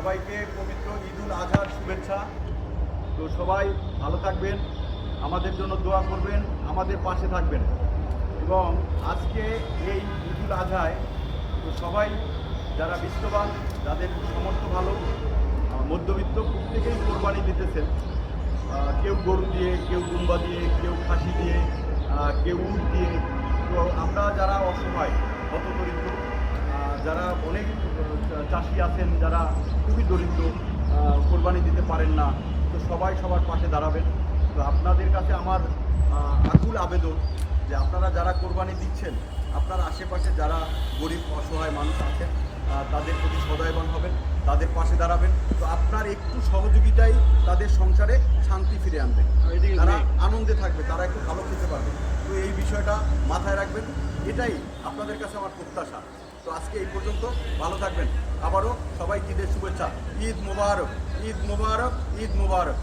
সবাইকে পবিত্র ঈদুল আজহার শুভেচ্ছা। তো সবাই ভালো থাকবেন, আমাদের জন্য দোয়া করবেন, আমাদের পাশে থাকবেন। এবং আজকে এই ঈদুল আজহায় তো সবাই যারা বিত্তবান, যাদের সামর্থ্য ভালো, মধ্যবিত্ত, প্রত্যেকেই কোরবানি দিতেছেন। কেউ গরু দিয়ে, কেউ দুম্বা দিয়ে, কেউ খাসি দিয়ে, কেউ উট দিয়ে। তো আমরা যারা অসহায়, হতদরিদ্র, যারা অনেক চাষি আছেন, যারা খুবই দরিদ্র, কোরবানি দিতে পারেন না, তো সবাই সবার পাশে দাঁড়াবেন। তো আপনাদের কাছে আমার আকুল আবেদন যে আপনারা যারা কোরবানি দিচ্ছেন, আপনার আশেপাশে যারা গরিব অসহায় মানুষ আছেন, তাদের প্রতি সদয়বান হবেন, তাদের পাশে দাঁড়াবেন। তো আপনার একটু সহযোগিতাই তাদের সংসারে শান্তি ফিরে আনবে, তারা আনন্দে থাকবে, তারা একটু ভালো খেতে পারবে। তো এই বিষয়টা মাথায় রাখবেন, এটাই আপনাদের কাছে আমার প্রত্যাশা। তো আজকে এই পর্যন্ত, ভালো থাকবেন। আবারও সবাই ঈদের শুভেচ্ছা। ঈদ মোবারক, ঈদ মোবারক, ঈদ মোবারক।